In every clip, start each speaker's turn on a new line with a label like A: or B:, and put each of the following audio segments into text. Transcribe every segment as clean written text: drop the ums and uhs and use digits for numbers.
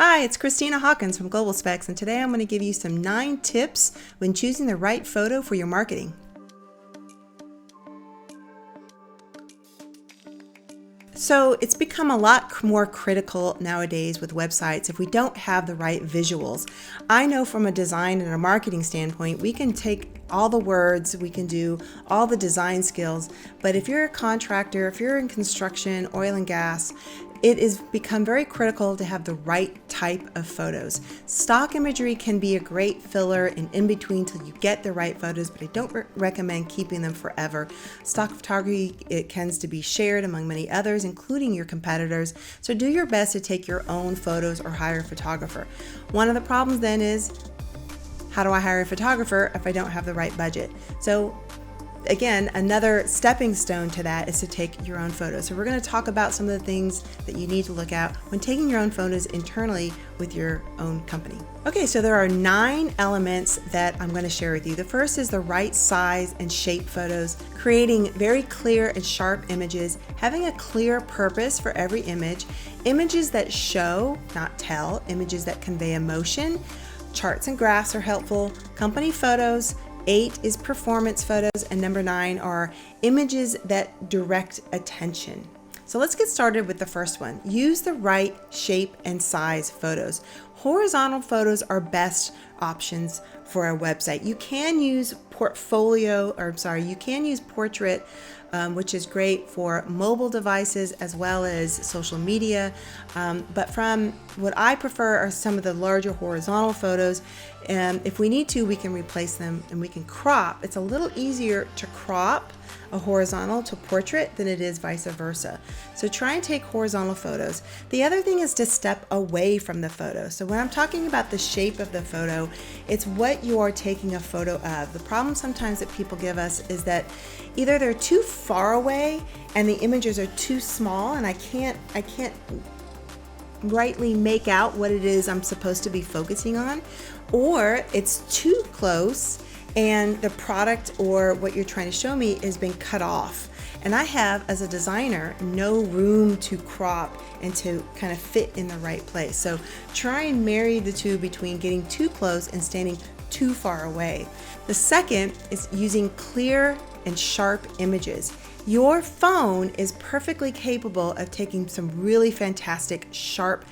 A: Hi, it's Christina Hawkins from Global Specs, and today I'm going to give you some 9 tips when choosing the right photo for your marketing. So it's become a lot more critical nowadays with websites if we don't have the right visuals. I know from a design and a marketing standpoint, we can take all the words, we can do all the design skills, but if you're a contractor, if you're in construction, oil and gas, it has become very critical to have the right type of photos. Stock imagery can be a great filler and in between till you get the right photos, but I don't recommend keeping them forever. Stock photography, it tends to be shared among many others, including your competitors, so do your best to take your own photos or hire a photographer. One of the problems then is, how do I hire a photographer if I don't have the right budget? So again, another stepping stone to that is to take your own photos. So we're going to talk about some of the things that you need to look at when taking your own photos internally with your own company. Okay, so there are 9 elements that I'm going to share with you. The first is the right size and shape photos, creating very clear and sharp images, having a clear purpose for every image, images that show, not tell, images that convey emotion. Charts and graphs are helpful, company photos. 8 is performance photos, and number 9 are images that direct attention. So let's get started with the first one. Use the right shape and size photos. Horizontal photos are best options for a website. You can use portrait, which is great for mobile devices as well as social media. But from what I prefer are some of the larger horizontal photos. And if we need to, we can replace them and we can crop. It's a little easier to crop a horizontal to portrait than it is vice versa. So try and take horizontal photos. The other thing is to step away from the photo. So when I'm talking about the shape of the photo, it's what you are taking a photo of. The problem sometimes that people give us is that either they're too far away and the images are too small and I can't rightly make out what it is I'm supposed to be focusing on, or it's too close and the product or what you're trying to show me has been cut off. And I have, as a designer, no room to crop and to kind of fit in the right place. So try and marry the two between getting too close and standing too far away. The second is using clear and sharp images. Your phone is perfectly capable of taking some really fantastic, sharp,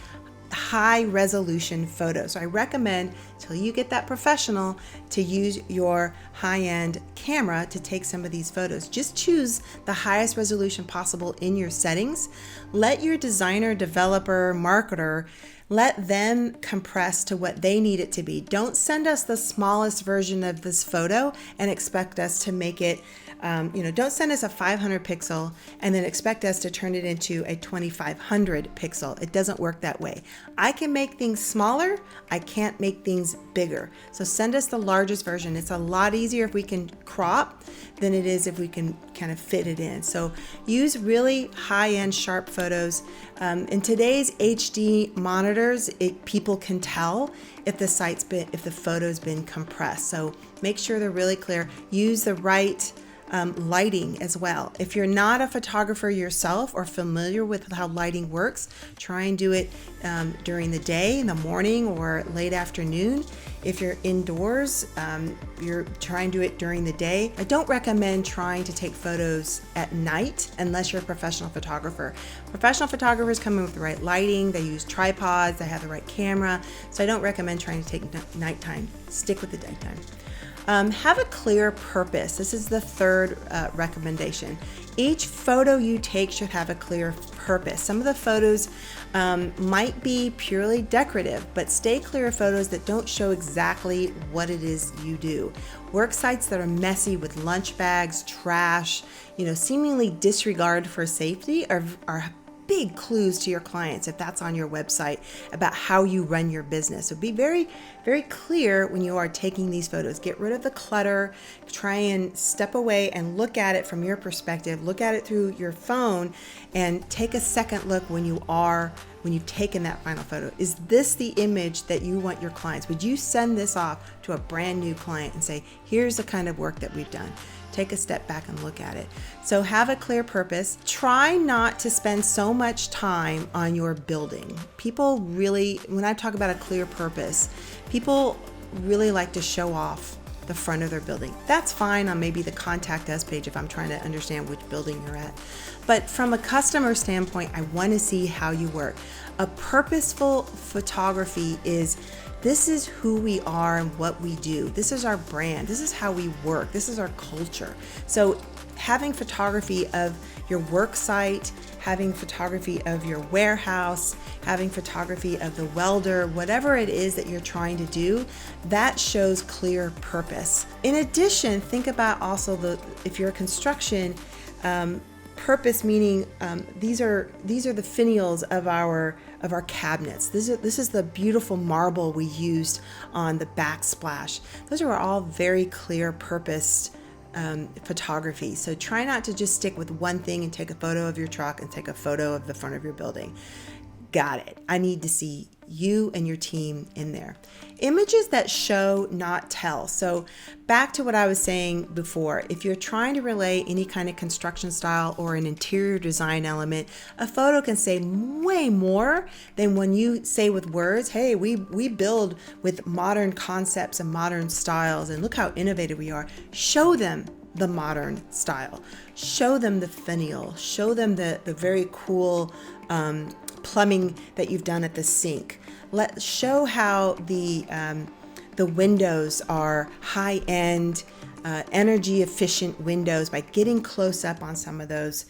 A: high resolution photos. So I recommend, till you get that professional, to use your high-end camera to take some of these photos. Just choose the highest resolution possible in your settings. Let your designer, developer, marketer, let them compress to what they need it to be. Don't send us the smallest version of this photo and expect us to make it, don't send us a 500 pixel and then expect us to turn it into a 2500 pixel. It doesn't work that way. I can make things smaller. I can't make things bigger. So send us the largest version. It's a lot easier if we can crop than it is if we can kind of fit it in. So use really high-end sharp photos. In today's HD monitors, people can tell if the photo's been compressed. So make sure they're really clear. Use the right lighting as well. If you're not a photographer yourself or familiar with how lighting works, try and do it during the day, in the morning or late afternoon. If you're indoors, you're trying to do it during the day. I don't recommend trying to take photos at night unless you're a professional photographer. Professional photographers come in with the right lighting, they use tripods, they have the right camera, so I don't recommend trying to take nighttime. Stick with the daytime. Have a clear purpose. This is the third recommendation. Each photo you take should have a clear purpose. Some of the photos might be purely decorative, but stay clear of photos that don't show exactly what it is you do. Work sites that are messy with lunch bags, trash, seemingly disregard for safety are big clues to your clients if that's on your website about how you run your business. So be very, very clear when you are taking these photos. Get rid of the clutter, try and step away and look at it from your perspective, look at it through your phone, and take a second look when you are when you've taken that final photo? Is this the image that you want your clients? Would you send this off to a brand new client and say, here's the kind of work that we've done? Take a step back and look at it. So have a clear purpose. Try not to spend so much time on your building. People really, when I talk about a clear purpose, people really like to show off the front of their building. That's fine on maybe the contact us page if I'm trying to understand which building you're at. But from a customer standpoint, I want to see how you work. A purposeful photography is, this is who we are and what we do. This is our brand. This is how we work. This is our culture. So having photography of your work site, having photography of your warehouse, having photography of the welder, whatever it is that you're trying to do, that shows clear purpose. In addition, think about also if you're a construction, purpose meaning these are the finials of our cabinets. This is the beautiful marble we used on the backsplash. Those are all very clear purposed photography. So try not to just stick with one thing and take a photo of your truck and take a photo of the front of your building. Got it. I need to see you and your team in there. Images that show, not tell. So back to what I was saying before, if you're trying to relay any kind of construction style or an interior design element, a photo can say way more than when you say with words, hey, we build with modern concepts and modern styles, and look how innovative we are. Show them the modern style. Show them the finial. Show them the very cool plumbing that you've done at the sink. Show how the windows are high-end, energy-efficient windows by getting close up on some of those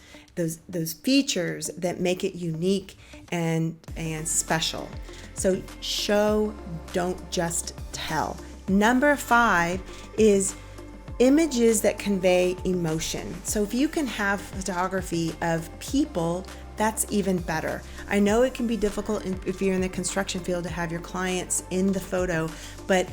A: features that make it unique and special. So show, don't just tell. Number 5 is images that convey emotion. So if you can have photography of people, that's even better. I know it can be difficult if you're in the construction field to have your clients in the photo, but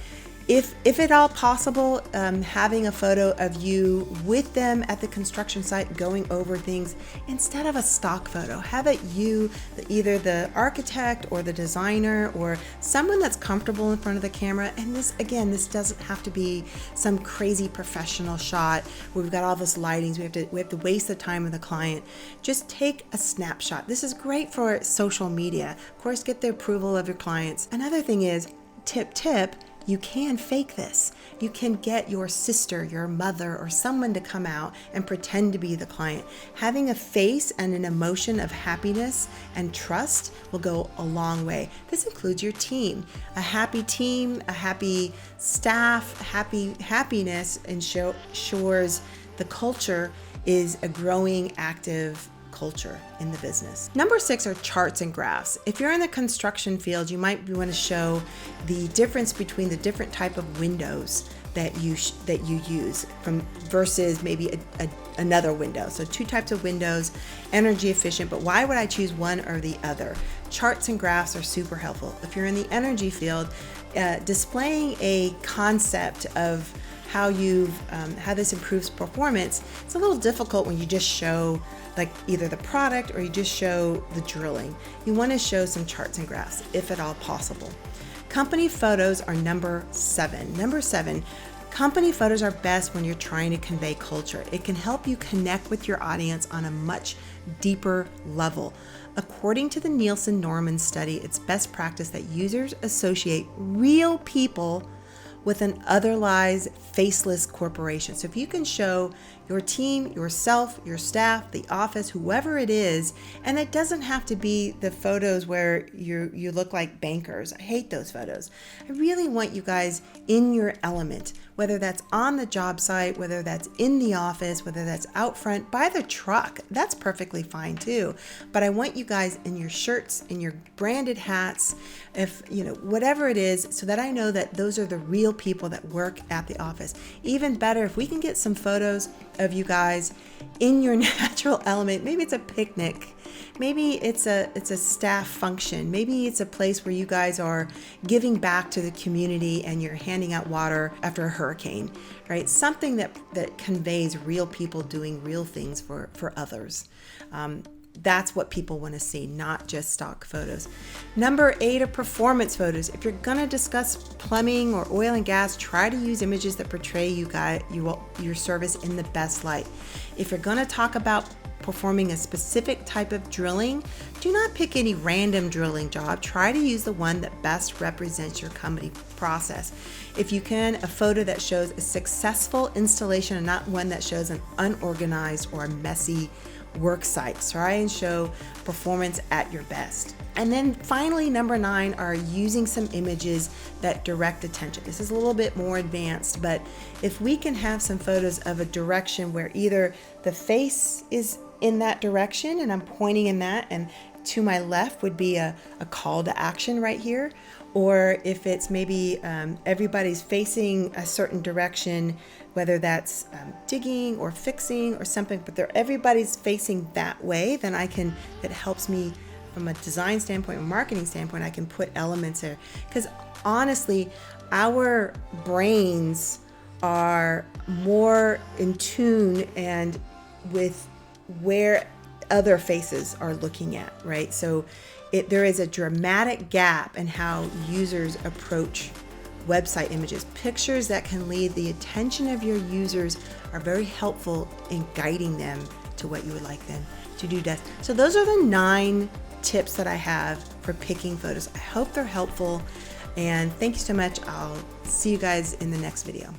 A: if at all possible, having a photo of you with them at the construction site going over things instead of a stock photo. Have it you, either the architect or the designer or someone that's comfortable in front of the camera. And this doesn't have to be some crazy professional shot where we've got all this lighting. We have to waste the time of the client. Just take a snapshot. This is great for social media. Of course, get the approval of your clients. Another thing is, tip, you can fake this. You can get your sister, your mother, or someone to come out and pretend to be the client. Having a face and an emotion of happiness and trust will go a long way. This includes your team. A happy team, a happy staff, happiness ensures the culture is a growing, active culture in the business. Number 6 are charts and graphs. If you're in the construction field, you might want to show the difference between the different type of windows that you use versus maybe another window. So 2 types of windows, energy efficient, but why would I choose one or the other? Charts and graphs are super helpful. If you're in the energy field, displaying a concept of how this improves performance, it's a little difficult when you just show like either the product or you just show the drilling. You want to show some charts and graphs if at all possible. Company photos are number 7. Number 7, company photos are best when you're trying to convey culture. It can help you connect with your audience on a much deeper level. According to the Nielsen-Norman study, it's best practice that users associate real people with an otherwise faceless corporation. So if you can show your team, yourself, your staff, the office, whoever it is, and it doesn't have to be the photos where you look like bankers. I hate those photos. I really want you guys in your element, whether that's on the job site, whether that's in the office, whether that's out front by the truck. That's perfectly fine too. But I want you guys in your shirts, in your branded hats, whatever it is, so that I know that those are the real people that work at the office. Even better if we can get some photos of you guys in your natural element. Maybe it's a picnic, maybe it's a staff function, maybe it's a place where you guys are giving back to the community and you're handing out water after a hurricane, right? Something that conveys real people doing real things for others. that's what people want to see, not just stock photos. Number 8 are performance photos. If you're going to discuss plumbing or oil and gas, try to use images that portray your service in the best light. If you're going to talk about performing a specific type of drilling, do not pick any random drilling job. Try to use the one that best represents your company process. If you can, a photo that shows a successful installation and not one that shows an unorganized or a messy work site. Try and show performance at your best. And then finally, number 9 are using some images that direct attention. This is a little bit more advanced, but if we can have some photos of a direction where either the face is in that direction and I'm pointing in that, and to my left would be a call to action right here, or if it's maybe everybody's facing a certain direction, whether that's digging or fixing or something, but everybody's facing that way, then it helps me from a design standpoint or marketing standpoint. I can put elements there, because honestly, our brains are more in tune and with where other faces are looking at, right? So there is a dramatic gap in how users approach website images. Pictures that can lead the attention of your users are very helpful in guiding them to what you would like them to do next. So those are the 9 tips that I have for picking photos. I hope they're helpful, and thank you so much. I'll see you guys in the next video.